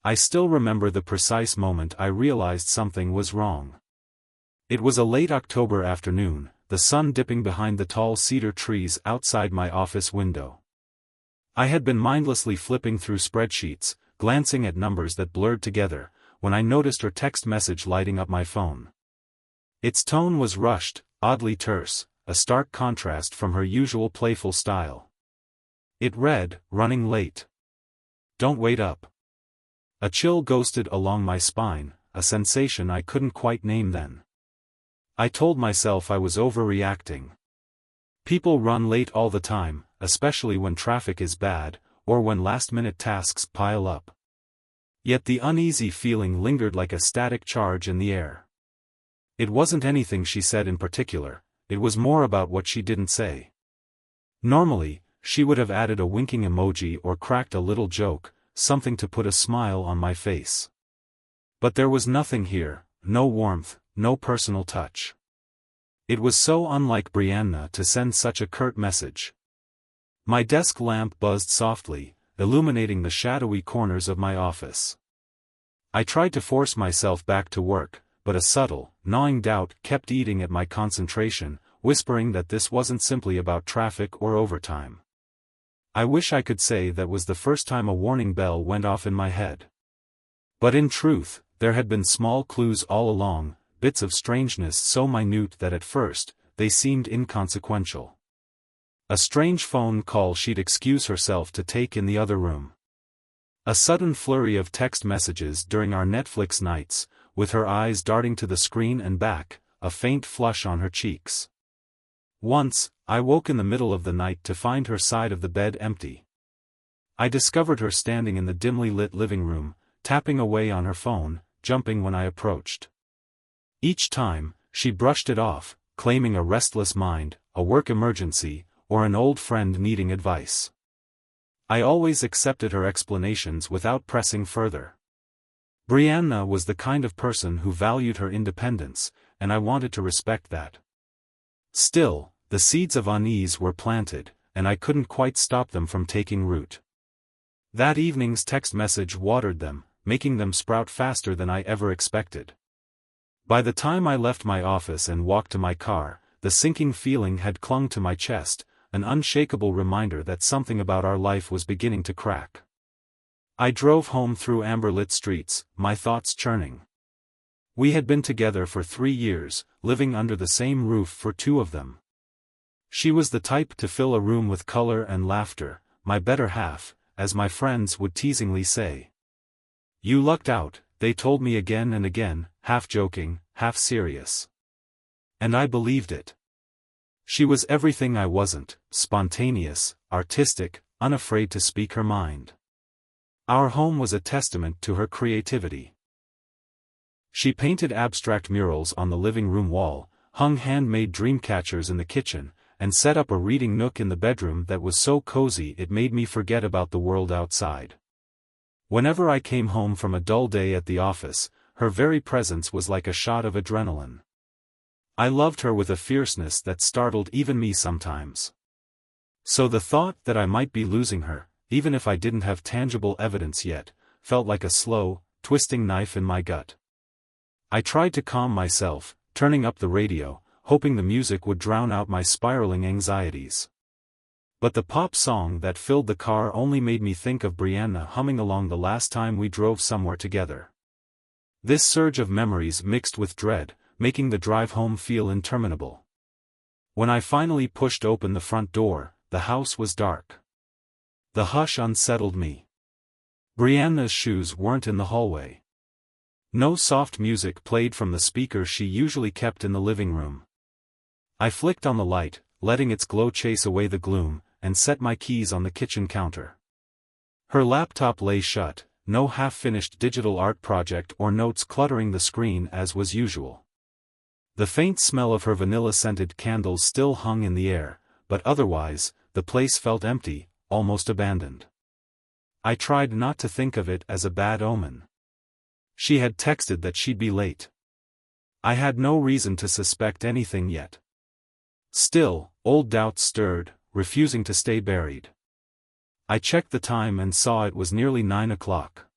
I still remember the precise moment I realized something was wrong. It was a late October afternoon, the sun dipping behind the tall cedar trees outside my office window. I had been mindlessly flipping through spreadsheets, glancing at numbers that blurred together, when I noticed her text message lighting up my phone. Its tone was rushed, oddly terse, a stark contrast from her usual playful style. It read, "Running late. Don't wait up." A chill ghosted along my spine, a sensation I couldn't quite name then. I told myself I was overreacting. People run late all the time, especially when traffic is bad, or when last-minute tasks pile up. Yet the uneasy feeling lingered like a static charge in the air. It wasn't anything she said in particular, it was more about what she didn't say. Normally, she would have added a winking emoji or cracked a little joke, something to put a smile on my face. But there was nothing here, no warmth, no personal touch. It was so unlike Brianna to send such a curt message. My desk lamp buzzed softly, illuminating the shadowy corners of my office. I tried to force myself back to work, but a subtle, gnawing doubt kept eating at my concentration, whispering that this wasn't simply about traffic or overtime. I wish I could say that was the first time a warning bell went off in my head. But in truth, there had been small clues all along, bits of strangeness so minute that at first, they seemed inconsequential. A strange phone call she'd excuse herself to take in the other room. A sudden flurry of text messages during our Netflix nights, with her eyes darting to the screen and back, a faint flush on her cheeks. Once, I woke in the middle of the night to find her side of the bed empty. I discovered her standing in the dimly lit living room, tapping away on her phone, jumping when I approached. Each time, she brushed it off, claiming a restless mind, a work emergency, or an old friend needing advice. I always accepted her explanations without pressing further. Brianna was the kind of person who valued her independence, and I wanted to respect that. Still, the seeds of unease were planted, and I couldn't quite stop them from taking root. That evening's text message watered them, making them sprout faster than I ever expected. By the time I left my office and walked to my car, the sinking feeling had clung to my chest, an unshakable reminder that something about our life was beginning to crack. I drove home through amber-lit streets, my thoughts churning. We had been together for 3 years, living under the same roof for 2 of them. She was the type to fill a room with color and laughter, my better half, as my friends would teasingly say. "You lucked out," they told me again and again, half joking, half serious. And I believed it. She was everything I wasn't, spontaneous, artistic, unafraid to speak her mind. Our home was a testament to her creativity. She painted abstract murals on the living room wall, hung handmade dream catchers in the kitchen, and set up a reading nook in the bedroom that was so cozy it made me forget about the world outside. Whenever I came home from a dull day at the office, her very presence was like a shot of adrenaline. I loved her with a fierceness that startled even me sometimes. So the thought that I might be losing her, even if I didn't have tangible evidence yet, felt like a slow, twisting knife in my gut. I tried to calm myself, turning up the radio, hoping the music would drown out my spiraling anxieties. But the pop song that filled the car only made me think of Brianna humming along the last time we drove somewhere together. This surge of memories mixed with dread, making the drive home feel interminable. When I finally pushed open the front door, the house was dark. The hush unsettled me. Brianna's shoes weren't in the hallway. No soft music played from the speakers she usually kept in the living room. I flicked on the light, letting its glow chase away the gloom, and set my keys on the kitchen counter. Her laptop lay shut, no half-finished digital art project or notes cluttering the screen as was usual. The faint smell of her vanilla-scented candles still hung in the air, but otherwise, the place felt empty, almost abandoned. I tried not to think of it as a bad omen. She had texted that she'd be late. I had no reason to suspect anything yet. Still, old doubts stirred, refusing to stay buried. I checked the time and saw it was nearly 9 o'clock.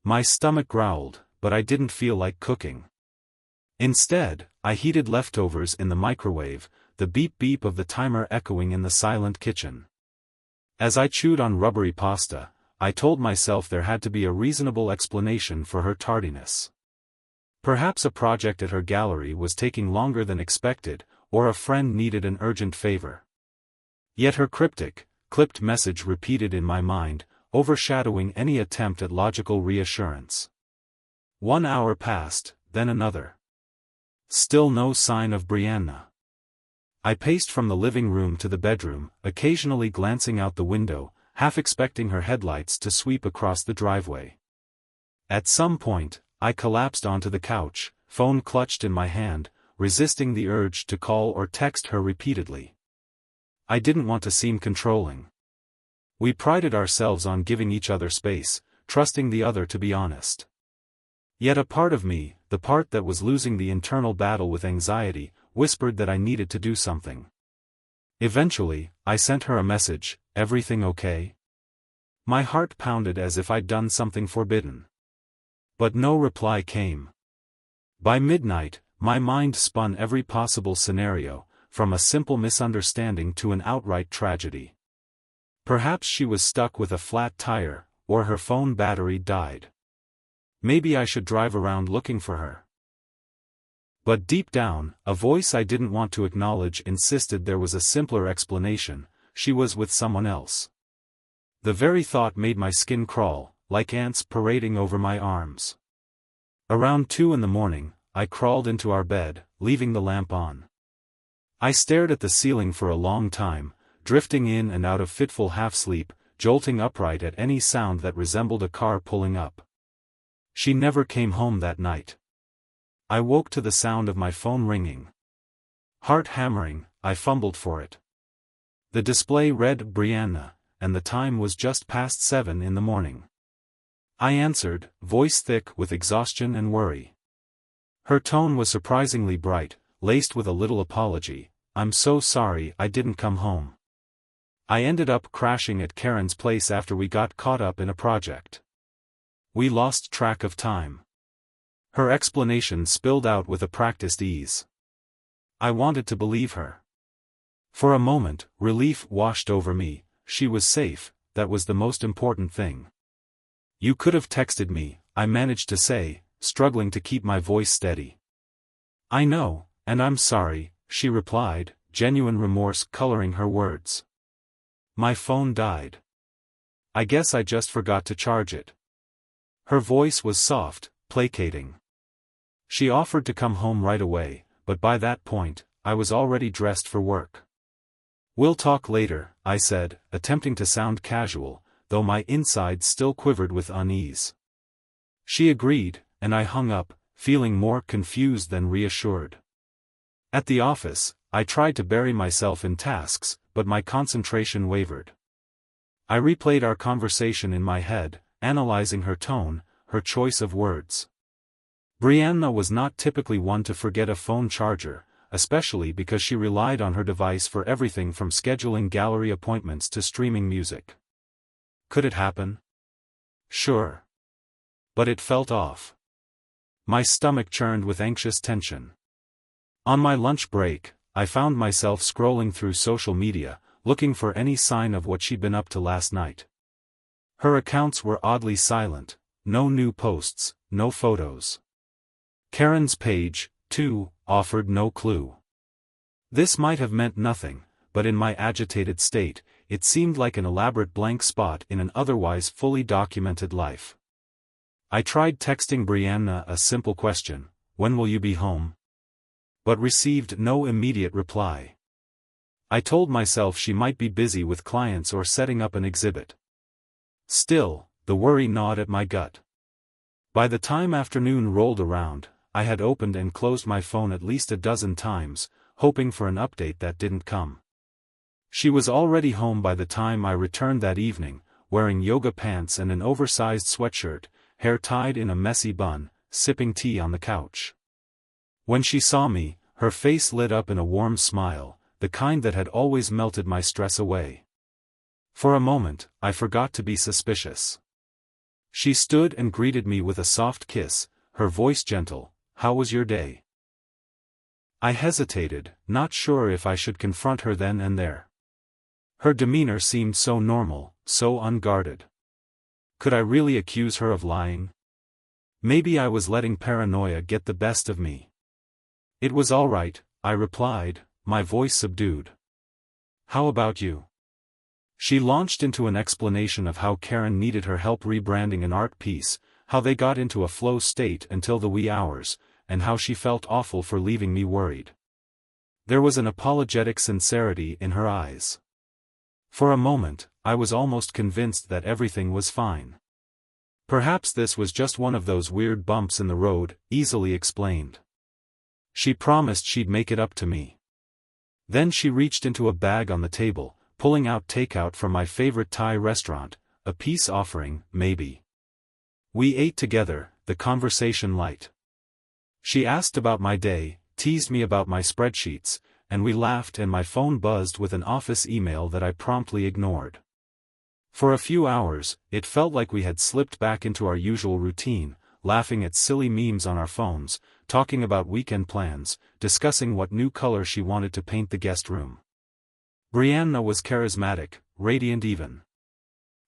My stomach growled, but I didn't feel like cooking. Instead, I heated leftovers in the microwave, the beep-beep of the timer echoing in the silent kitchen. As I chewed on rubbery pasta, I told myself there had to be a reasonable explanation for her tardiness. Perhaps a project at her gallery was taking longer than expected, or a friend needed an urgent favor. Yet her cryptic, clipped message repeated in my mind, overshadowing any attempt at logical reassurance. 1 hour passed, then another. Still no sign of Brianna. I paced from the living room to the bedroom, occasionally glancing out the window, half expecting her headlights to sweep across the driveway. At some point, I collapsed onto the couch, phone clutched in my hand, resisting the urge to call or text her repeatedly. I didn't want to seem controlling. We prided ourselves on giving each other space, trusting the other to be honest. Yet a part of me, the part that was losing the internal battle with anxiety, whispered that I needed to do something. Eventually, I sent her a message, "Everything okay?" My heart pounded as if I'd done something forbidden. But no reply came. By midnight, my mind spun every possible scenario, from a simple misunderstanding to an outright tragedy. Perhaps she was stuck with a flat tire, or her phone battery died. Maybe I should drive around looking for her. But deep down, a voice I didn't want to acknowledge insisted there was a simpler explanation: she was with someone else. The very thought made my skin crawl, like ants parading over my arms. Around 2 in the morning, I crawled into our bed, leaving the lamp on. I stared at the ceiling for a long time, drifting in and out of fitful half-sleep, jolting upright at any sound that resembled a car pulling up. She never came home that night. I woke to the sound of my phone ringing. Heart hammering, I fumbled for it. The display read Brianna, and the time was just past 7 in the morning. I answered, voice thick with exhaustion and worry. Her tone was surprisingly bright, laced with a little apology. "I'm so sorry I didn't come home. I ended up crashing at Karen's place after we got caught up in a project. We lost track of time." Her explanation spilled out with a practiced ease. I wanted to believe her. For a moment, relief washed over me. She was safe, that was the most important thing. "You could have texted me," I managed to say, struggling to keep my voice steady. "I know, and I'm sorry," she replied, genuine remorse coloring her words. "My phone died. I guess I just forgot to charge it." Her voice was soft, placating. She offered to come home right away, but by that point, I was already dressed for work. "We'll talk later," I said, attempting to sound casual, though my insides still quivered with unease. She agreed, and I hung up, feeling more confused than reassured. At the office, I tried to bury myself in tasks, but my concentration wavered. I replayed our conversation in my head, analyzing her tone, her choice of words. Brianna was not typically one to forget a phone charger, especially because she relied on her device for everything from scheduling gallery appointments to streaming music. Could it happen? Sure. But it felt off. My stomach churned with anxious tension. On my lunch break, I found myself scrolling through social media, looking for any sign of what she'd been up to last night. Her accounts were oddly silent, no new posts, no photos. Karen's page, too, offered no clue. This might have meant nothing, but in my agitated state, it seemed like an elaborate blank spot in an otherwise fully documented life. I tried texting Brianna a simple question, "When will you be home?" but received no immediate reply. I told myself she might be busy with clients or setting up an exhibit. Still, the worry gnawed at my gut. By the time afternoon rolled around, I had opened and closed my phone at least a dozen times, hoping for an update that didn't come. She was already home by the time I returned that evening, wearing yoga pants and an oversized sweatshirt, hair tied in a messy bun, sipping tea on the couch. When she saw me, her face lit up in a warm smile, the kind that had always melted my stress away. For a moment, I forgot to be suspicious. She stood and greeted me with a soft kiss, her voice gentle. "How was your day?" I hesitated, not sure if I should confront her then and there. Her demeanor seemed so normal, so unguarded. Could I really accuse her of lying? Maybe I was letting paranoia get the best of me. "It was all right," I replied, my voice subdued. "How about you?" She launched into an explanation of how Karen needed her help rebranding an art piece, how they got into a flow state until the wee hours, and how she felt awful for leaving me worried. There was an apologetic sincerity in her eyes. For a moment, I was almost convinced that everything was fine. Perhaps this was just one of those weird bumps in the road, easily explained. She promised she'd make it up to me. Then she reached into a bag on the table, pulling out takeout from my favorite Thai restaurant, a peace offering, maybe. We ate together, the conversation light. She asked about my day, teased me about my spreadsheets, and we laughed and my phone buzzed with an office email that I promptly ignored. For a few hours, it felt like we had slipped back into our usual routine, laughing at silly memes on our phones, talking about weekend plans, discussing what new color she wanted to paint the guest room. Brianna was charismatic, radiant even.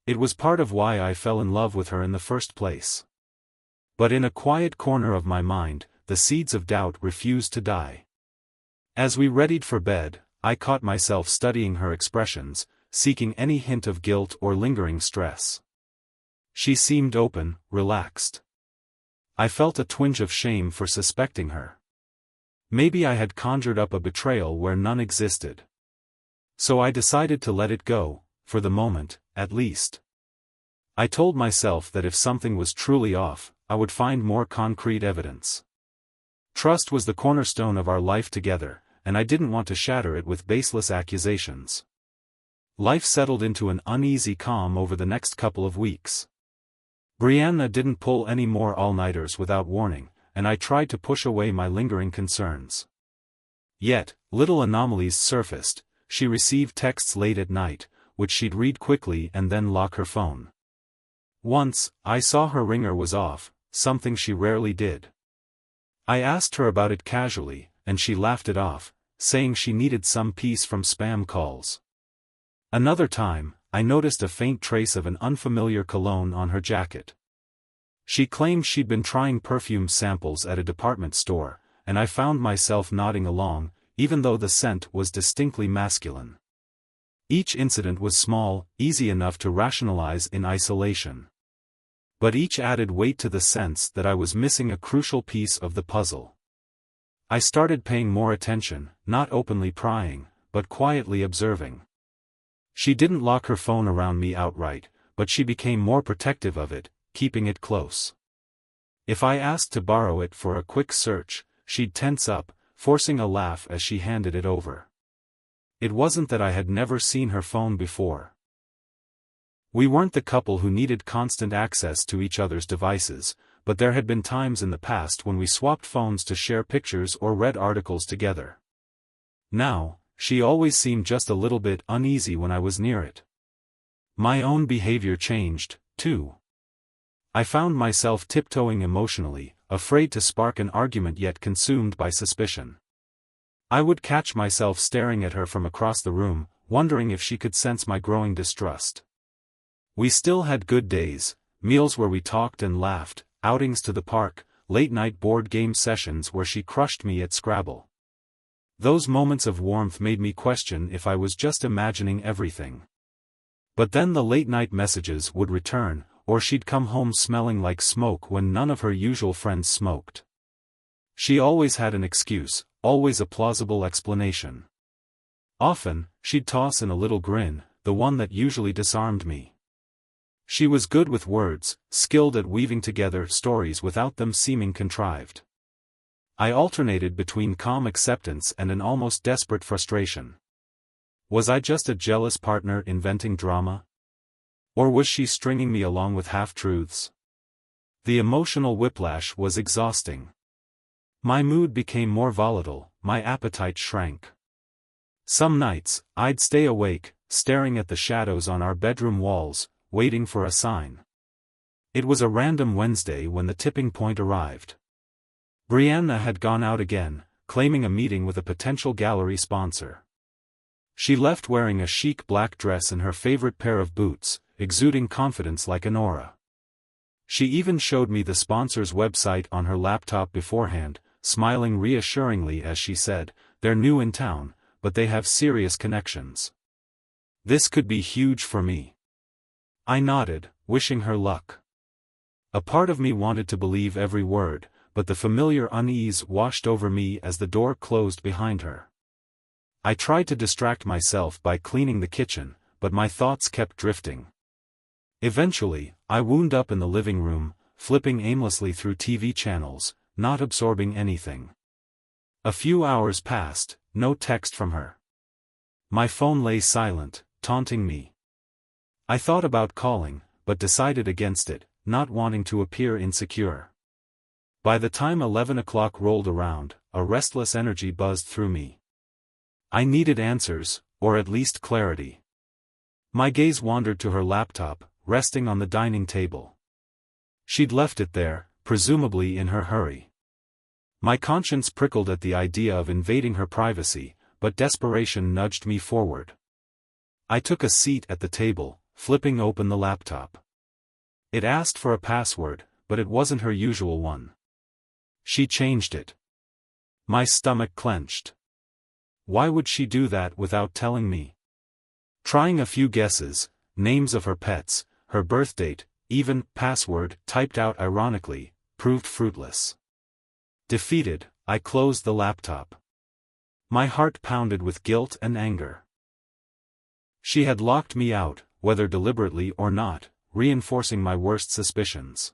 It was part of why I fell in love with her in the first place. But in a quiet corner of my mind, the seeds of doubt refused to die. As we readied for bed, I caught myself studying her expressions, seeking any hint of guilt or lingering stress. She seemed open, relaxed. I felt a twinge of shame for suspecting her. Maybe I had conjured up a betrayal where none existed. So I decided to let it go, for the moment, at least. I told myself that if something was truly off, I would find more concrete evidence. Trust was the cornerstone of our life together, and I didn't want to shatter it with baseless accusations. Life settled into an uneasy calm over the next couple of weeks. Brianna didn't pull any more all-nighters without warning, and I tried to push away my lingering concerns. Yet, little anomalies surfaced. She received texts late at night, which she'd read quickly and then lock her phone. Once, I saw her ringer was off, something she rarely did. I asked her about it casually, and she laughed it off, saying she needed some peace from spam calls. Another time, I noticed a faint trace of an unfamiliar cologne on her jacket. She claimed she'd been trying perfume samples at a department store, and I found myself nodding along, even though the scent was distinctly masculine. Each incident was small, easy enough to rationalize in isolation. But each added weight to the sense that I was missing a crucial piece of the puzzle. I started paying more attention, not openly prying, but quietly observing. She didn't lock her phone around me outright, but she became more protective of it, keeping it close. If I asked to borrow it for a quick search, she'd tense up, forcing a laugh as she handed it over. It wasn't that I had never seen her phone before. We weren't the couple who needed constant access to each other's devices, but there had been times in the past when we swapped phones to share pictures or read articles together. Now, she always seemed just a little bit uneasy when I was near it. My own behavior changed, too. I found myself tiptoeing emotionally, afraid to spark an argument yet consumed by suspicion. I would catch myself staring at her from across the room, wondering if she could sense my growing distrust. We still had good days, meals where we talked and laughed, outings to the park, late-night board game sessions where she crushed me at Scrabble. Those moments of warmth made me question if I was just imagining everything. But then the late-night messages would return, or she'd come home smelling like smoke when none of her usual friends smoked. She always had an excuse, always a plausible explanation. Often, she'd toss in a little grin, the one that usually disarmed me. She was good with words, skilled at weaving together stories without them seeming contrived. I alternated between calm acceptance and an almost desperate frustration. Was I just a jealous partner inventing drama? Or was she stringing me along with half-truths? The emotional whiplash was exhausting. My mood became more volatile, my appetite shrank. Some nights, I'd stay awake, staring at the shadows on our bedroom walls, waiting for a sign. It was a random Wednesday when the tipping point arrived. Brianna had gone out again, claiming a meeting with a potential gallery sponsor. She left wearing a chic black dress and her favorite pair of boots, exuding confidence like an aura. She even showed me the sponsor's website on her laptop beforehand, smiling reassuringly as she said, "They're new in town, but they have serious connections. This could be huge for me." I nodded, wishing her luck. A part of me wanted to believe every word, but the familiar unease washed over me as the door closed behind her. I tried to distract myself by cleaning the kitchen, but my thoughts kept drifting. Eventually, I wound up in the living room, flipping aimlessly through TV channels, not absorbing anything. A few hours passed, no text from her. My phone lay silent, taunting me. I thought about calling, but decided against it, not wanting to appear insecure. By the time 11 o'clock rolled around, a restless energy buzzed through me. I needed answers, or at least clarity. My gaze wandered to her laptop, resting on the dining table. She'd left it there, presumably in her hurry. My conscience prickled at the idea of invading her privacy, but desperation nudged me forward. I took a seat at the table, flipping open the laptop. It asked for a password, but it wasn't her usual one. She changed it. My stomach clenched. Why would she do that without telling me? Trying a few guesses, names of her pets, her birth date, even password typed out ironically, proved fruitless. Defeated, I closed the laptop. My heart pounded with guilt and anger. She had locked me out, whether deliberately or not, reinforcing my worst suspicions.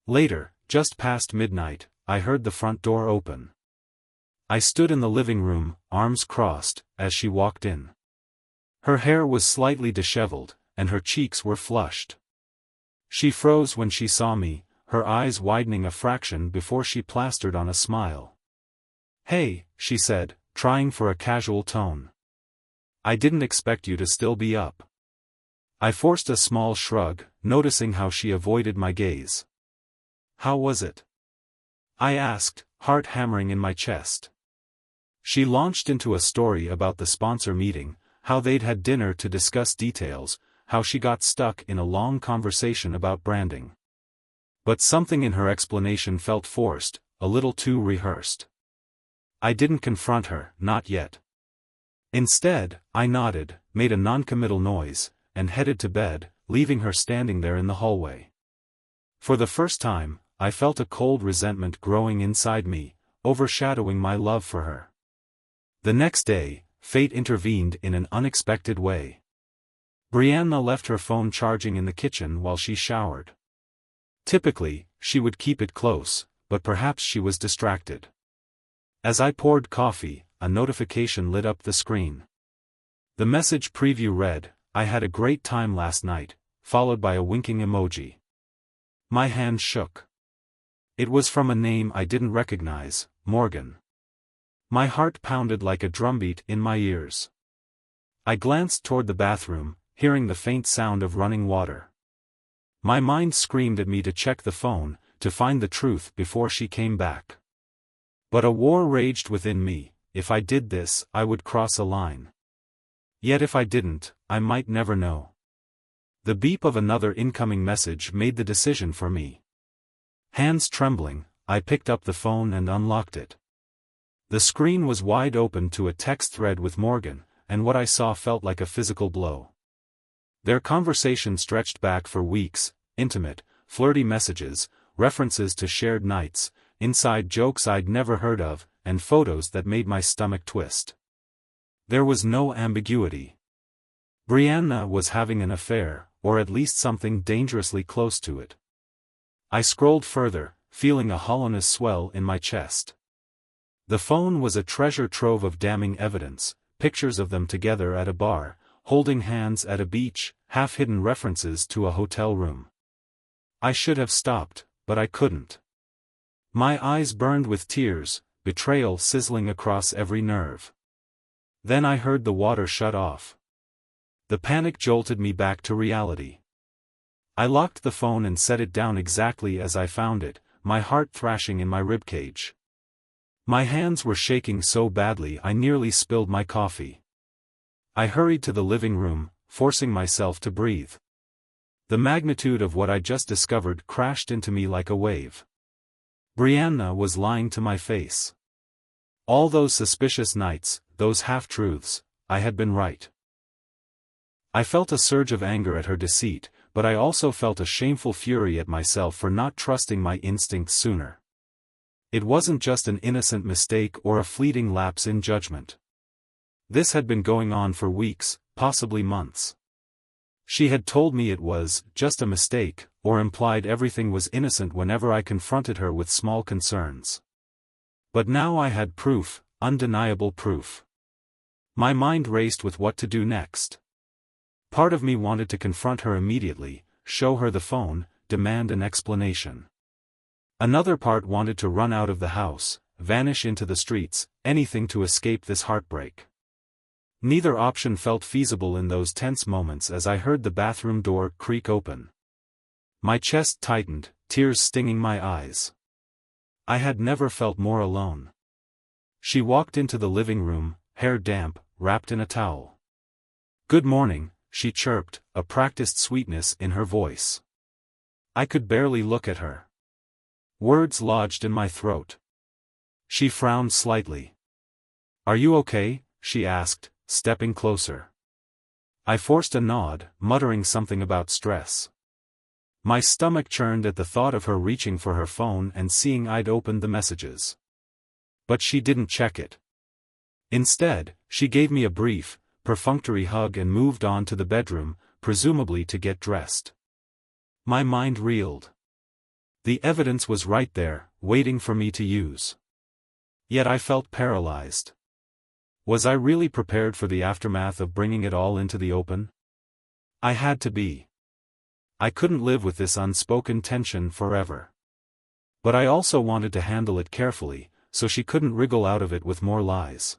Later, just past midnight, I heard the front door open. I stood in the living room, arms crossed, as she walked in. Her hair was slightly disheveled, and her cheeks were flushed. She froze when she saw me, her eyes widening a fraction before she plastered on a smile. "Hey," she said, trying for a casual tone. "I didn't expect you to still be up." I forced a small shrug, noticing how she avoided my gaze. "How was it?" I asked, heart hammering in my chest. She launched into a story about the sponsor meeting, how they'd had dinner to discuss details, how she got stuck in a long conversation about branding. But something in her explanation felt forced, a little too rehearsed. I didn't confront her, not yet. Instead, I nodded, made a noncommittal noise, and headed to bed, leaving her standing there in the hallway. For the first time, I felt a cold resentment growing inside me, overshadowing my love for her. The next day, fate intervened in an unexpected way. Brianna left her phone charging in the kitchen while she showered. Typically, she would keep it close, but perhaps she was distracted. As I poured coffee, a notification lit up the screen. The message preview read, "I had a great time last night," followed by a winking emoji. My hand shook. It was from a name I didn't recognize, Morgan. My heart pounded like a drumbeat in my ears. I glanced toward the bathroom, hearing the faint sound of running water. My mind screamed at me to check the phone, to find the truth before she came back. But a war raged within me. If I did this, I would cross a line. Yet if I didn't, I might never know. The beep of another incoming message made the decision for me. Hands trembling, I picked up the phone and unlocked it. The screen was wide open to a text thread with Morgan, and what I saw felt like a physical blow. Their conversation stretched back for weeks, intimate, flirty messages, references to shared nights, inside jokes I'd never heard of, and photos that made my stomach twist. There was no ambiguity. Brianna was having an affair, or at least something dangerously close to it. I scrolled further, feeling a hollowness swell in my chest. The phone was a treasure trove of damning evidence, pictures of them together at a bar, holding hands at a beach, half-hidden references to a hotel room. I should have stopped, but I couldn't. My eyes burned with tears, betrayal sizzling across every nerve. Then I heard the water shut off. The panic jolted me back to reality. I locked the phone and set it down exactly as I found it, my heart thrashing in my ribcage. My hands were shaking so badly I nearly spilled my coffee. I hurried to the living room, forcing myself to breathe. The magnitude of what I just discovered crashed into me like a wave. Brianna was lying to my face. All those suspicious nights, those half-truths, I had been right. I felt a surge of anger at her deceit, but I also felt a shameful fury at myself for not trusting my instincts sooner. It wasn't just an innocent mistake or a fleeting lapse in judgment. This had been going on for weeks, possibly months. She had told me it was just a mistake, or implied everything was innocent whenever I confronted her with small concerns. But now I had proof, undeniable proof. My mind raced with what to do next. Part of me wanted to confront her immediately, show her the phone, demand an explanation. Another part wanted to run out of the house, vanish into the streets, anything to escape this heartbreak. Neither option felt feasible in those tense moments as I heard the bathroom door creak open. My chest tightened, tears stinging my eyes. I had never felt more alone. She walked into the living room, hair damp, wrapped in a towel. "Good morning," she chirped, a practiced sweetness in her voice. I could barely look at her. Words lodged in my throat. She frowned slightly. "Are you okay?" she asked, stepping closer. I forced a nod, muttering something about stress. My stomach churned at the thought of her reaching for her phone and seeing I'd opened the messages. But she didn't check it. Instead, she gave me a brief, perfunctory hug and moved on to the bedroom, presumably to get dressed. My mind reeled. The evidence was right there, waiting for me to use. Yet I felt paralyzed. Was I really prepared for the aftermath of bringing it all into the open? I had to be. I couldn't live with this unspoken tension forever. But I also wanted to handle it carefully, so she couldn't wriggle out of it with more lies.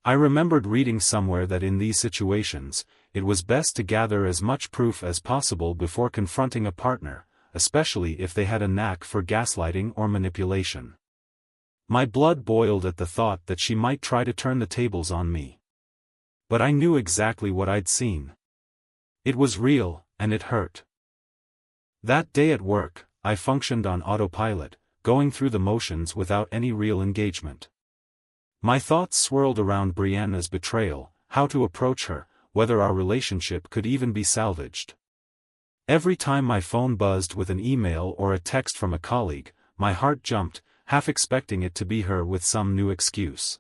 I remembered reading somewhere that in these situations, it was best to gather as much proof as possible before confronting a partner, especially if they had a knack for gaslighting or manipulation. My blood boiled at the thought that she might try to turn the tables on me. But I knew exactly what I'd seen. It was real, and it hurt. That day at work, I functioned on autopilot, going through the motions without any real engagement. My thoughts swirled around Brianna's betrayal, how to approach her, whether our relationship could even be salvaged. Every time my phone buzzed with an email or a text from a colleague, my heart jumped, half expecting it to be her with some new excuse.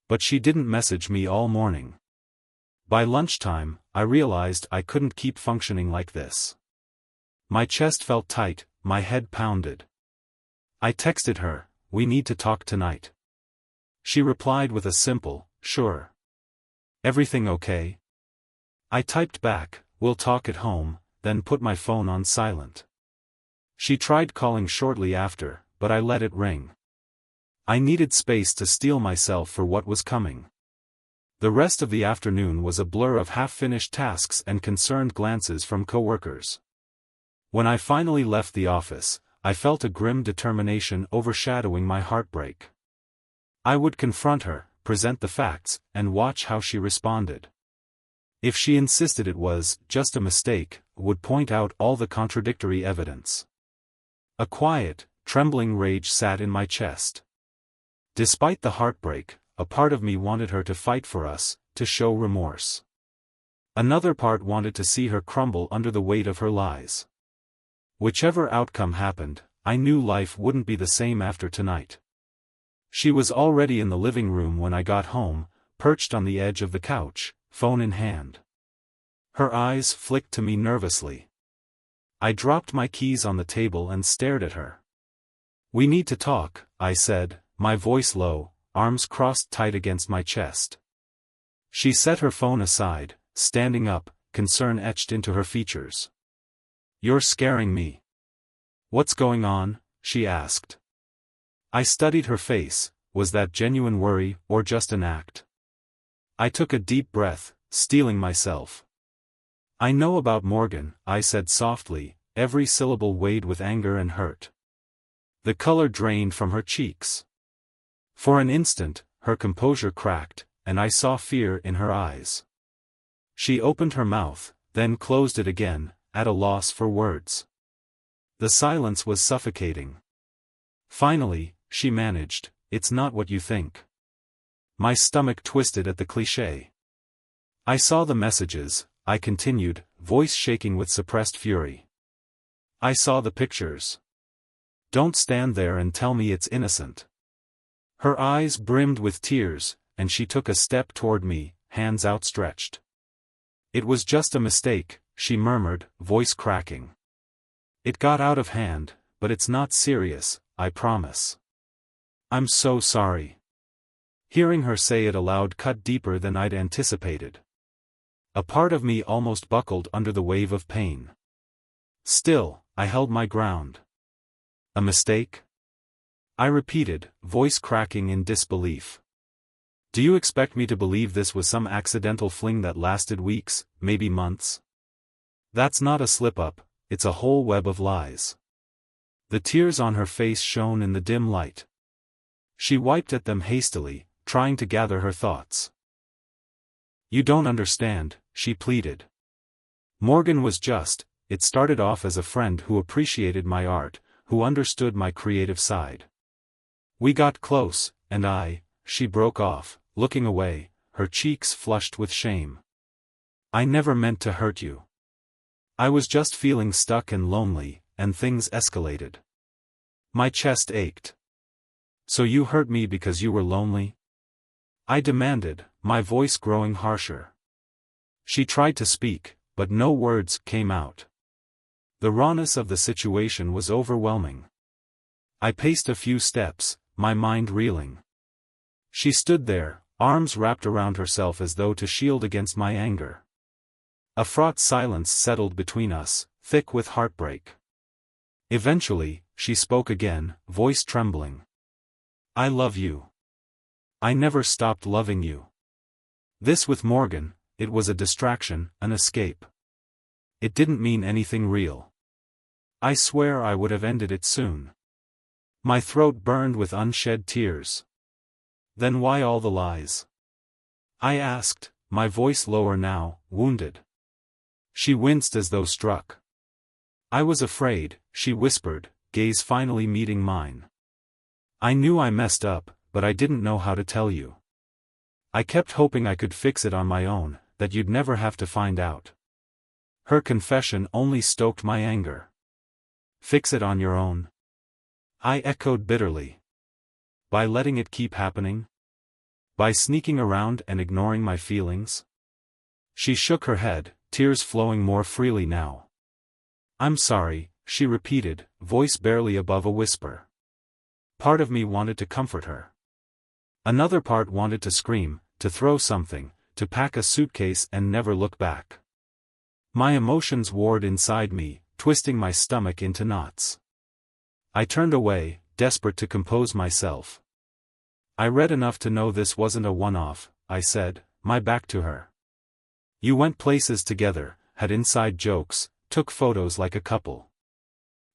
But she didn't message me all morning. By lunchtime, I realized I couldn't keep functioning like this. My chest felt tight, my head pounded. I texted her, "We need to talk tonight." She replied with a simple, "Sure. Everything okay?" I typed back, "We'll talk at home," then put my phone on silent. She tried calling shortly after, but I let it ring. I needed space to steel myself for what was coming. The rest of the afternoon was a blur of half-finished tasks and concerned glances from coworkers. When I finally left the office, I felt a grim determination overshadowing my heartbreak. I would confront her, present the facts, and watch how she responded. If she insisted it was just a mistake, would point out all the contradictory evidence. A quiet, trembling rage sat in my chest. Despite the heartbreak, a part of me wanted her to fight for us, to show remorse. Another part wanted to see her crumble under the weight of her lies. Whichever outcome happened, I knew life wouldn't be the same after tonight. She was already in the living room when I got home, perched on the edge of the couch, phone in hand. Her eyes flicked to me nervously. I dropped my keys on the table and stared at her. "We need to talk," I said, my voice low, arms crossed tight against my chest. She set her phone aside, standing up, concern etched into her features. "You're scaring me." "What's going on?" she asked. I studied her face. Was that genuine worry, or just an act? I took a deep breath, steeling myself. I know about Morgan, I said softly, every syllable weighed with anger and hurt. The color drained from her cheeks. For an instant, her composure cracked, and I saw fear in her eyes. She opened her mouth, then closed it again, at a loss for words. The silence was suffocating. Finally, she managed, "It's not what you think." My stomach twisted at the cliché. "I saw the messages," I continued, voice shaking with suppressed fury. "I saw the pictures. Don't stand there and tell me it's innocent." Her eyes brimmed with tears, and she took a step toward me, hands outstretched. "It was just a mistake," she murmured, voice cracking. "It got out of hand, but it's not serious, I promise. I'm so sorry." Hearing her say it aloud cut deeper than I'd anticipated. A part of me almost buckled under the wave of pain. Still, I held my ground. "A mistake?" I repeated, voice cracking in disbelief. "Do you expect me to believe this was some accidental fling that lasted weeks, maybe months? That's not a slip-up, it's a whole web of lies." The tears on her face shone in the dim light. She wiped at them hastily, trying to gather her thoughts. "You don't understand," she pleaded. "Morgan was it started off as a friend who appreciated my art, who understood my creative side. We got close, and she broke off, looking away, her cheeks flushed with shame. "I never meant to hurt you. I was just feeling stuck and lonely, and things escalated." My chest ached. "So you hurt me because you were lonely?" I demanded, my voice growing harsher. She tried to speak, but no words came out. The rawness of the situation was overwhelming. I paced a few steps, my mind reeling. She stood there, arms wrapped around herself as though to shield against my anger. A fraught silence settled between us, thick with heartbreak. Eventually, she spoke again, voice trembling. "I love you. I never stopped loving you. This with Morgan, it was a distraction, an escape. It didn't mean anything real. I swear I would have ended it soon." My throat burned with unshed tears. "Then why all the lies?" I asked, my voice lower now, wounded. She winced as though struck. "I was afraid," she whispered, gaze finally meeting mine. "I knew I messed up, but I didn't know how to tell you. I kept hoping I could fix it on my own, that you'd never have to find out." Her confession only stoked my anger. "Fix it on your own?" I echoed bitterly. "By letting it keep happening? By sneaking around and ignoring my feelings?" She shook her head, tears flowing more freely now. "I'm sorry," she repeated, voice barely above a whisper. Part of me wanted to comfort her. Another part wanted to scream, to throw something, to pack a suitcase and never look back. My emotions warred inside me, twisting my stomach into knots. I turned away, desperate to compose myself. "I read enough to know this wasn't a one-off," I said, my back to her. "You went places together, had inside jokes, took photos like a couple.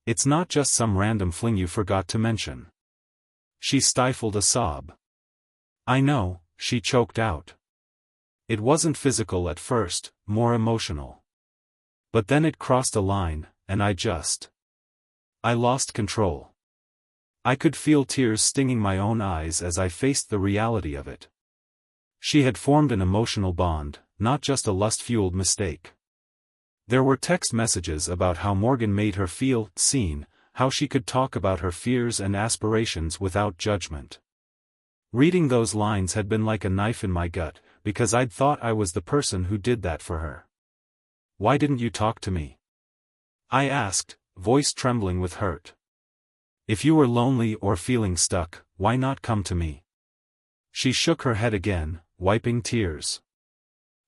It's not just some random fling you forgot to mention." She stifled a sob. "I know," she choked out. "It wasn't physical at first, more emotional. But then it crossed a line, and I lost control." I could feel tears stinging my own eyes as I faced the reality of it. She had formed an emotional bond, not just a lust-fueled mistake. There were text messages about how Morgan made her feel seen, how she could talk about her fears and aspirations without judgment. Reading those lines had been like a knife in my gut, because I'd thought I was the person who did that for her. "Why didn't you talk to me?" I asked, voice trembling with hurt. "If you were lonely or feeling stuck, why not come to me?" She shook her head again, wiping tears.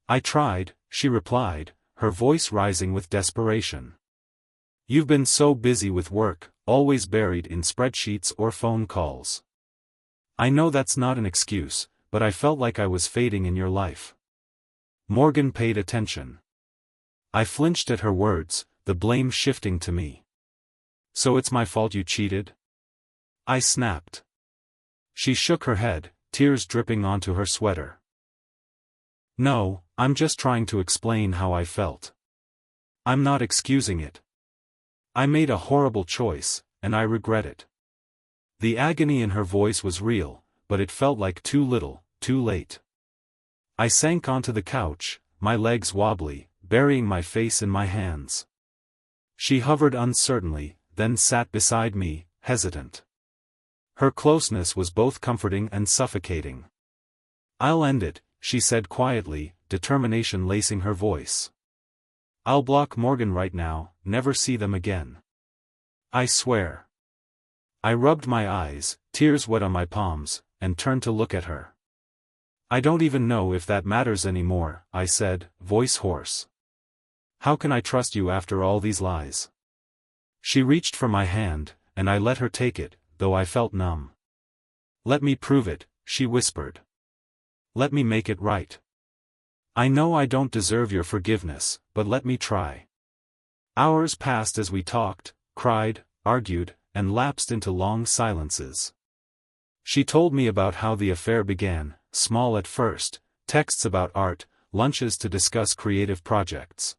"I tried," she replied, her voice rising with desperation. "You've been so busy with work, always buried in spreadsheets or phone calls. I know that's not an excuse, but I felt like I was fading in your life." Morgan paid attention. I flinched at her words, the blame shifting to me. "So it's my fault you cheated?" I snapped. She shook her head, tears dripping onto her sweater. "No, I'm just trying to explain how I felt. I'm not excusing it. I made a horrible choice, and I regret it." The agony in her voice was real, but it felt like too little, too late. I sank onto the couch, my legs wobbly, burying my face in my hands. She hovered uncertainly, then sat beside me, hesitant. Her closeness was both comforting and suffocating. "I'll end it," she said quietly, determination lacing her voice. "I'll block Morgan right now, never see them again. I swear." I rubbed my eyes, tears wet on my palms, and turned to look at her. "I don't even know if that matters anymore," I said, voice hoarse. "How can I trust you after all these lies?" She reached for my hand, and I let her take it, though I felt numb. "Let me prove it," she whispered. "Let me make it right. I know I don't deserve your forgiveness, but let me try." Hours passed as we talked, cried, argued, and lapsed into long silences. She told me about how the affair began, small at first, texts about art, lunches to discuss creative projects.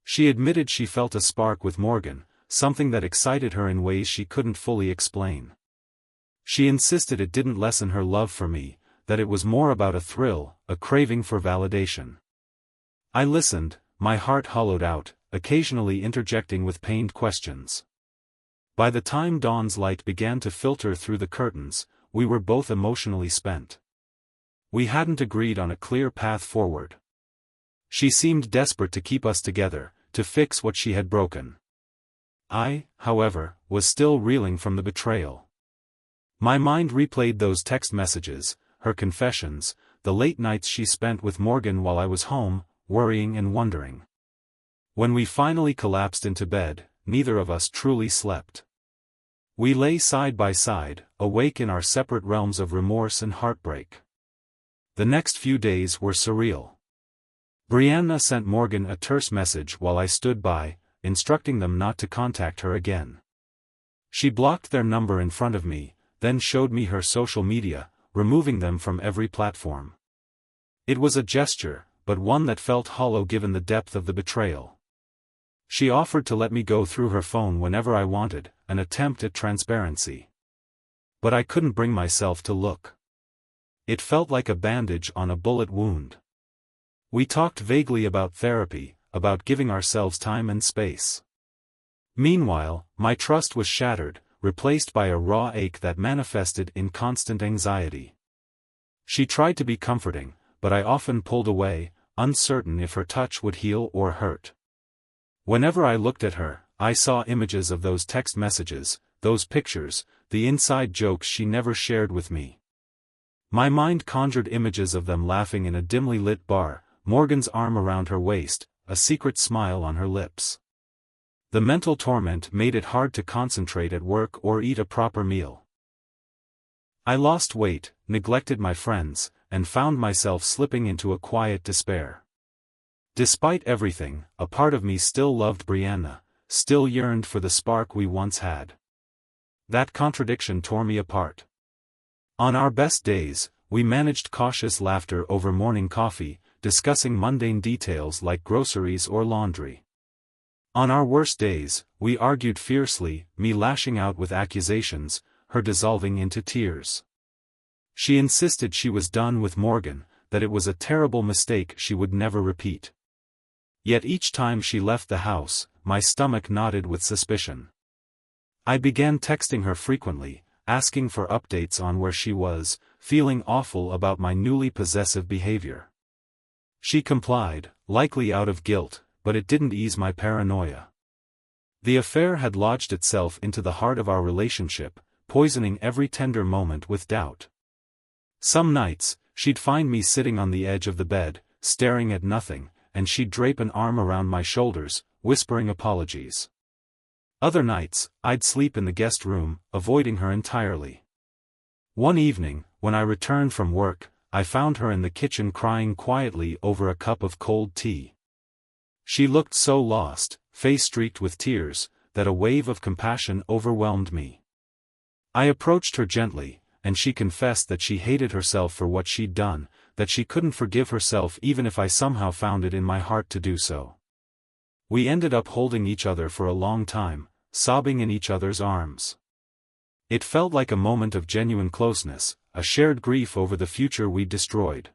She admitted she felt a spark with Morgan, something that excited her in ways she couldn't fully explain. She insisted it didn't lessen her love for me, that it was more about a thrill, a craving for validation. I listened, my heart hollowed out, occasionally interjecting with pained questions. By the time dawn's light began to filter through the curtains, we were both emotionally spent. We hadn't agreed on a clear path forward. She seemed desperate to keep us together, to fix what she had broken. I, however, was still reeling from the betrayal. My mind replayed those text messages, her confessions, the late nights she spent with Morgan while I was home, worrying and wondering. When we finally collapsed into bed, neither of us truly slept. We lay side by side, awake in our separate realms of remorse and heartbreak. The next few days were surreal. Brianna sent Morgan a terse message while I stood by, instructing them not to contact her again. She blocked their number in front of me, then showed me her social media, removing them from every platform. It was a gesture, but one that felt hollow given the depth of the betrayal. She offered to let me go through her phone whenever I wanted, an attempt at transparency. But I couldn't bring myself to look. It felt like a bandage on a bullet wound. We talked vaguely about therapy, about giving ourselves time and space. Meanwhile, my trust was shattered, replaced by a raw ache that manifested in constant anxiety. She tried to be comforting, but I often pulled away, uncertain if her touch would heal or hurt. Whenever I looked at her, I saw images of those text messages, those pictures, the inside jokes she never shared with me. My mind conjured images of them laughing in a dimly lit bar, Morgan's arm around her waist, a secret smile on her lips. The mental torment made it hard to concentrate at work or eat a proper meal. I lost weight, neglected my friends, and found myself slipping into a quiet despair. Despite everything, a part of me still loved Brianna, still yearned for the spark we once had. That contradiction tore me apart. On our best days, we managed cautious laughter over morning coffee, discussing mundane details like groceries or laundry. On our worst days, we argued fiercely, me lashing out with accusations, her dissolving into tears. She insisted she was done with Morgan, that it was a terrible mistake she would never repeat. Yet each time she left the house, my stomach knotted with suspicion. I began texting her frequently, asking for updates on where she was, feeling awful about my newly possessive behavior. She complied, likely out of guilt, but it didn't ease my paranoia. The affair had lodged itself into the heart of our relationship, poisoning every tender moment with doubt. Some nights, she'd find me sitting on the edge of the bed, staring at nothing, and she'd drape an arm around my shoulders, whispering apologies. Other nights, I'd sleep in the guest room, avoiding her entirely. One evening, when I returned from work, I found her in the kitchen crying quietly over a cup of cold tea. She looked so lost, face streaked with tears, that a wave of compassion overwhelmed me. I approached her gently, and she confessed that she hated herself for what she'd done, that she couldn't forgive herself even if I somehow found it in my heart to do so. We ended up holding each other for a long time, sobbing in each other's arms. It felt like a moment of genuine closeness, a shared grief over the future we'd destroyed.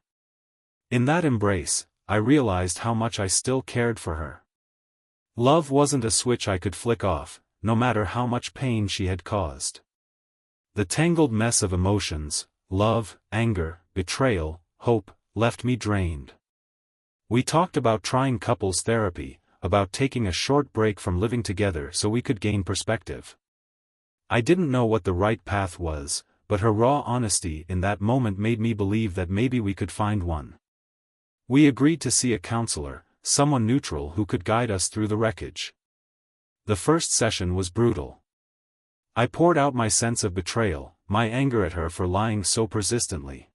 In that embrace, I realized how much I still cared for her. Love wasn't a switch I could flick off, no matter how much pain she had caused. The tangled mess of emotions, love, anger, betrayal, hope, left me drained. We talked about trying couples therapy, about taking a short break from living together so we could gain perspective. I didn't know what the right path was, but her raw honesty in that moment made me believe that maybe we could find one. We agreed to see a counselor, someone neutral who could guide us through the wreckage. The first session was brutal. I poured out my sense of betrayal, my anger at her for lying so persistently.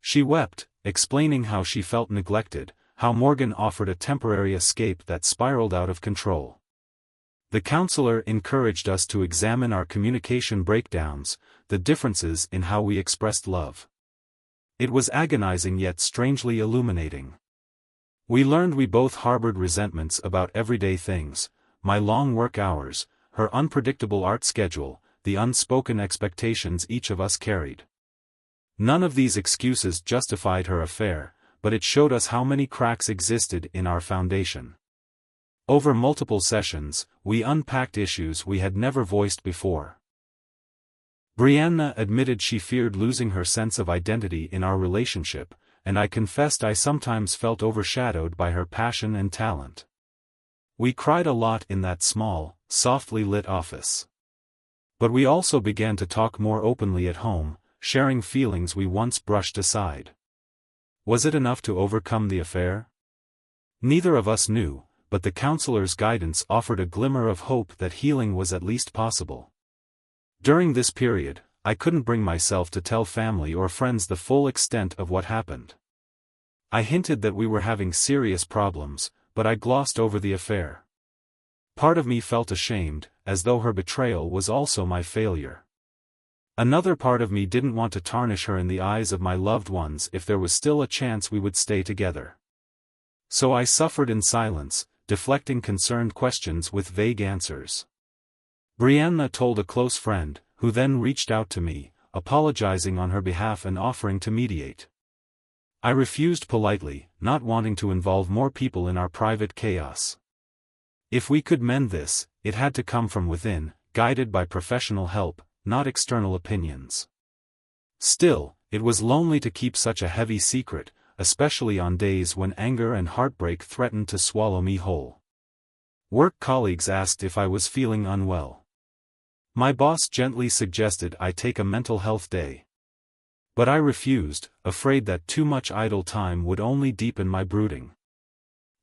She wept, explaining how she felt neglected, how Morgan offered a temporary escape that spiraled out of control. The counselor encouraged us to examine our communication breakdowns, the differences in how we expressed love. It was agonizing yet strangely illuminating. We learned we both harbored resentments about everyday things, my long work hours, her unpredictable art schedule, the unspoken expectations each of us carried. None of these excuses justified her affair, but it showed us how many cracks existed in our foundation. Over multiple sessions, we unpacked issues we had never voiced before. Brianna admitted she feared losing her sense of identity in our relationship, and I confessed I sometimes felt overshadowed by her passion and talent. We cried a lot in that small, softly lit office. But we also began to talk more openly at home, sharing feelings we once brushed aside. Was it enough to overcome the affair? Neither of us knew, but the counselor's guidance offered a glimmer of hope that healing was at least possible. During this period, I couldn't bring myself to tell family or friends the full extent of what happened. I hinted that we were having serious problems, but I glossed over the affair. Part of me felt ashamed, as though her betrayal was also my failure. Another part of me didn't want to tarnish her in the eyes of my loved ones if there was still a chance we would stay together. So I suffered in silence, deflecting concerned questions with vague answers. Brianna told a close friend, who then reached out to me, apologizing on her behalf and offering to mediate. I refused politely, not wanting to involve more people in our private chaos. If we could mend this, it had to come from within, guided by professional help, not external opinions. Still, it was lonely to keep such a heavy secret, especially on days when anger and heartbreak threatened to swallow me whole. Work colleagues asked if I was feeling unwell. My boss gently suggested I take a mental health day. But I refused, afraid that too much idle time would only deepen my brooding.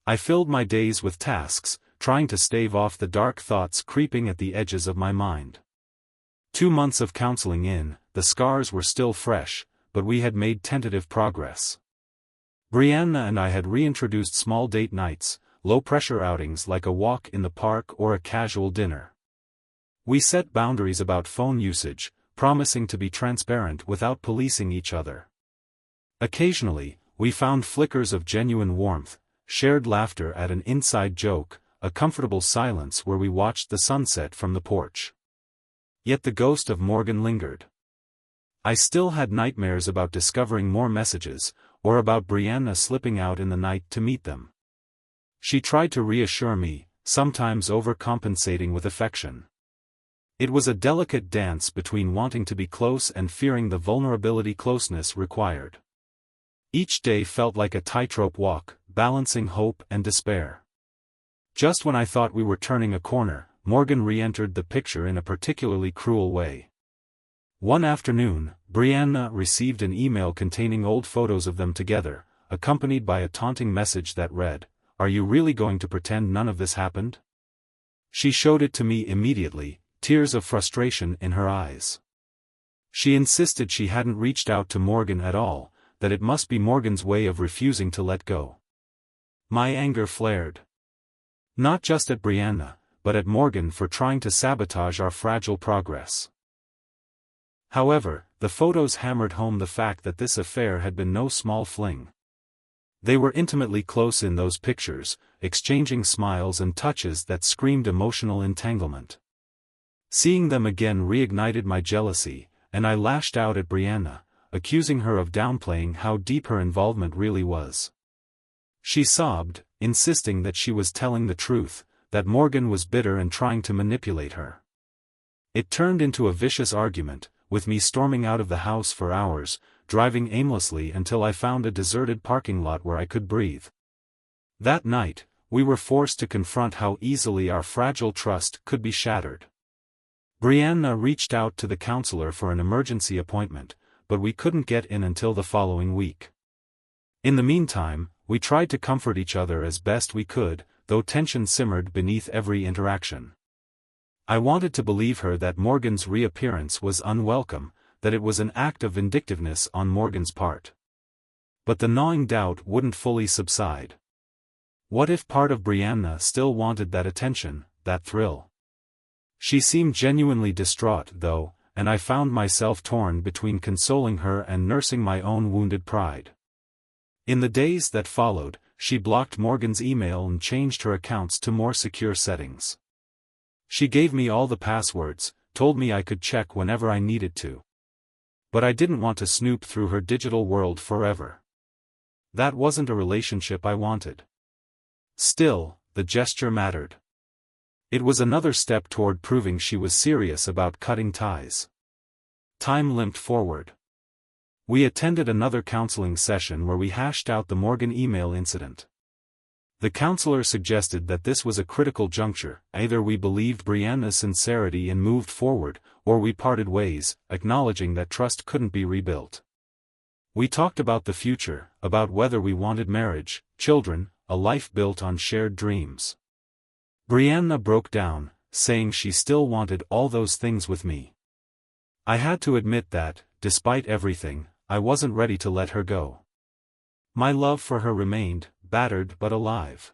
I filled my days with tasks, trying to stave off the dark thoughts creeping at the edges of my mind. 2 months of counseling in, the scars were still fresh, but we had made tentative progress. Brianna and I had reintroduced small date nights, low-pressure outings like a walk in the park or a casual dinner. We set boundaries about phone usage, promising to be transparent without policing each other. Occasionally, we found flickers of genuine warmth, shared laughter at an inside joke, a comfortable silence where we watched the sunset from the porch. Yet the ghost of Morgan lingered. I still had nightmares about discovering more messages, or about Brianna slipping out in the night to meet them. She tried to reassure me, sometimes overcompensating with affection. It was a delicate dance between wanting to be close and fearing the vulnerability closeness required. Each day felt like a tightrope walk, balancing hope and despair. Just when I thought we were turning a corner, Morgan re-entered the picture in a particularly cruel way. One afternoon, Brianna received an email containing old photos of them together, accompanied by a taunting message that read, "Are you really going to pretend none of this happened?" She showed it to me immediately, tears of frustration in her eyes. She insisted she hadn't reached out to Morgan at all, that it must be Morgan's way of refusing to let go. My anger flared. Not just at Brianna, but at Morgan for trying to sabotage our fragile progress. However, the photos hammered home the fact that this affair had been no small fling. They were intimately close in those pictures, exchanging smiles and touches that screamed emotional entanglement. Seeing them again reignited my jealousy, and I lashed out at Brianna, accusing her of downplaying how deep her involvement really was. She sobbed, insisting that she was telling the truth, that Morgan was bitter and trying to manipulate her. It turned into a vicious argument, with me storming out of the house for hours, driving aimlessly until I found a deserted parking lot where I could breathe. That night, we were forced to confront how easily our fragile trust could be shattered. Brianna reached out to the counselor for an emergency appointment, but we couldn't get in until the following week. In the meantime, we tried to comfort each other as best we could, though tension simmered beneath every interaction. I wanted to believe her that Morgan's reappearance was unwelcome, that it was an act of vindictiveness on Morgan's part. But the gnawing doubt wouldn't fully subside. What if part of Brianna still wanted that attention, that thrill? She seemed genuinely distraught, though, and I found myself torn between consoling her and nursing my own wounded pride. In the days that followed, she blocked Morgan's email and changed her accounts to more secure settings. She gave me all the passwords, told me I could check whenever I needed to. But I didn't want to snoop through her digital world forever. That wasn't a relationship I wanted. Still, the gesture mattered. It was another step toward proving she was serious about cutting ties. Time limped forward. We attended another counseling session where we hashed out the Morgan email incident. The counselor suggested that this was a critical juncture, either we believed Brianna's sincerity and moved forward, or we parted ways, acknowledging that trust couldn't be rebuilt. We talked about the future, about whether we wanted marriage, children, a life built on shared dreams. Brianna broke down, saying she still wanted all those things with me. I had to admit that, despite everything, I wasn't ready to let her go. My love for her remained, battered but alive.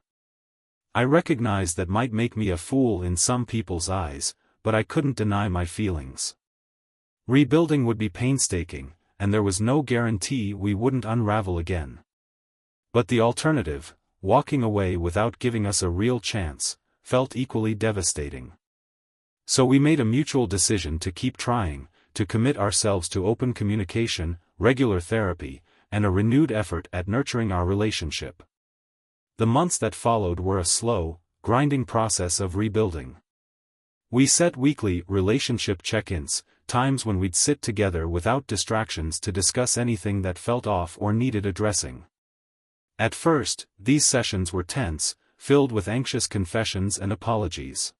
I recognized that might make me a fool in some people's eyes, but I couldn't deny my feelings. Rebuilding would be painstaking, and there was no guarantee we wouldn't unravel again. But the alternative, walking away without giving us a real chance, felt equally devastating. So we made a mutual decision to keep trying, to commit ourselves to open communication, regular therapy, and a renewed effort at nurturing our relationship. The months that followed were a slow, grinding process of rebuilding. We set weekly relationship check-ins, times when we'd sit together without distractions to discuss anything that felt off or needed addressing. At first, these sessions were tense, filled with anxious confessions and apologies.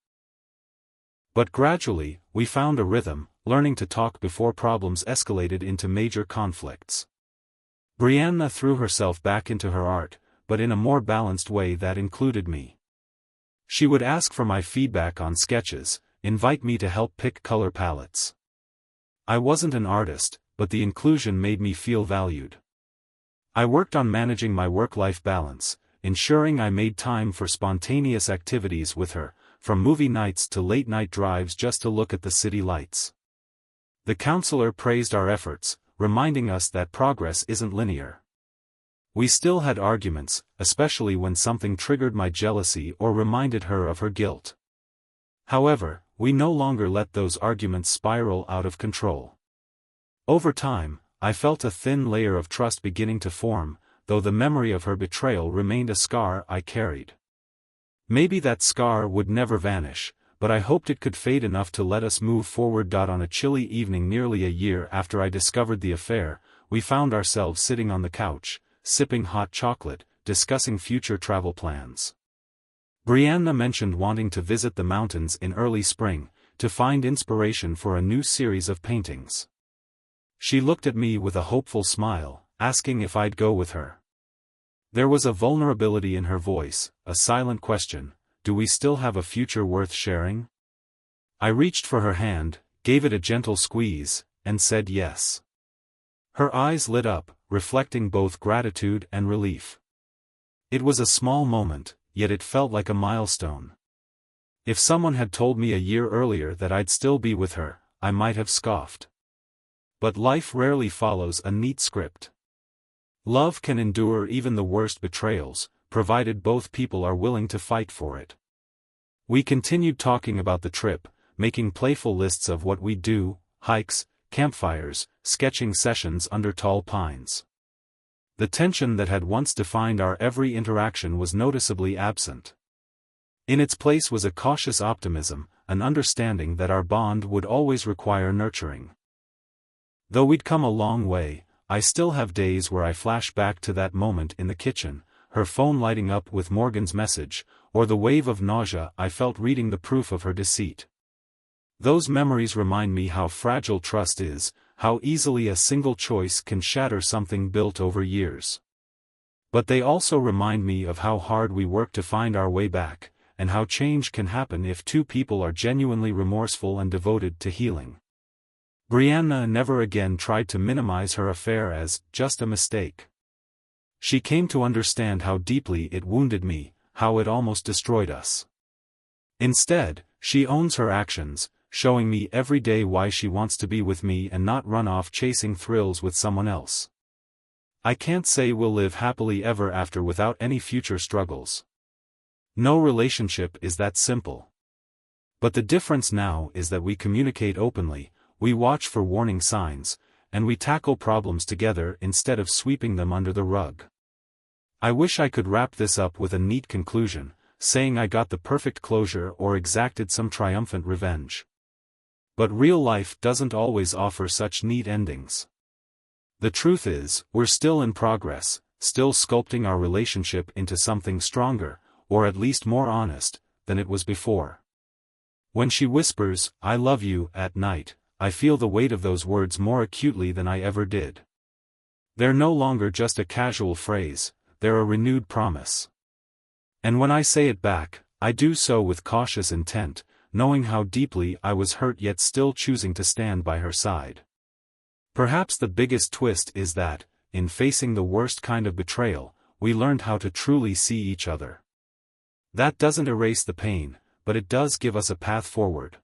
But gradually, we found a rhythm, learning to talk before problems escalated into major conflicts. Brianna threw herself back into her art, but in a more balanced way that included me. She would ask for my feedback on sketches, invite me to help pick color palettes. I wasn't an artist, but the inclusion made me feel valued. I worked on managing my work-life balance, ensuring I made time for spontaneous activities with her, from movie nights to late-night drives just to look at the city lights. The counselor praised our efforts, reminding us that progress isn't linear. We still had arguments, especially when something triggered my jealousy or reminded her of her guilt. However, we no longer let those arguments spiral out of control. Over time, I felt a thin layer of trust beginning to form, though the memory of her betrayal remained a scar I carried. Maybe that scar would never vanish, but I hoped it could fade enough to let us move forward. On a chilly evening nearly a year after I discovered the affair, we found ourselves sitting on the couch, sipping hot chocolate, discussing future travel plans. Brianna mentioned wanting to visit the mountains in early spring, to find inspiration for a new series of paintings. She looked at me with a hopeful smile, asking if I'd go with her. There was a vulnerability in her voice, a silent question: do we still have a future worth sharing? I reached for her hand, gave it a gentle squeeze, and said yes. Her eyes lit up, reflecting both gratitude and relief. It was a small moment, yet it felt like a milestone. If someone had told me a year earlier that I'd still be with her, I might have scoffed. But life rarely follows a neat script. Love can endure even the worst betrayals, provided both people are willing to fight for it. We continued talking about the trip, making playful lists of what we'd do: hikes, campfires, sketching sessions under tall pines. The tension that had once defined our every interaction was noticeably absent. In its place was a cautious optimism, an understanding that our bond would always require nurturing. Though we'd come a long way, I still have days where I flash back to that moment in the kitchen, her phone lighting up with Morgan's message, or the wave of nausea I felt reading the proof of her deceit. Those memories remind me how fragile trust is, how easily a single choice can shatter something built over years. But they also remind me of how hard we work to find our way back, and how change can happen if two people are genuinely remorseful and devoted to healing. Brianna never again tried to minimize her affair as just a mistake. She came to understand how deeply it wounded me, how it almost destroyed us. Instead, she owns her actions, showing me every day why she wants to be with me and not run off chasing thrills with someone else. I can't say we'll live happily ever after without any future struggles. No relationship is that simple. But the difference now is that we communicate openly, we watch for warning signs, and we tackle problems together instead of sweeping them under the rug. I wish I could wrap this up with a neat conclusion, saying I got the perfect closure or exacted some triumphant revenge. But real life doesn't always offer such neat endings. The truth is, we're still in progress, still sculpting our relationship into something stronger, or at least more honest, than it was before. When she whispers, "I love you," at night, I feel the weight of those words more acutely than I ever did. They're no longer just a casual phrase, they're a renewed promise. And when I say it back, I do so with cautious intent, knowing how deeply I was hurt yet still choosing to stand by her side. Perhaps the biggest twist is that, in facing the worst kind of betrayal, we learned how to truly see each other. That doesn't erase the pain, but it does give us a path forward.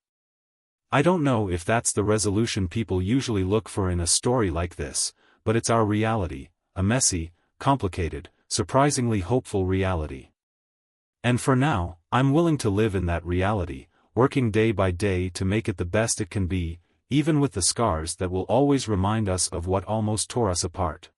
I don't know if that's the resolution people usually look for in a story like this, but it's our reality, a messy, complicated, surprisingly hopeful reality. And for now, I'm willing to live in that reality, working day by day to make it the best it can be, even with the scars that will always remind us of what almost tore us apart.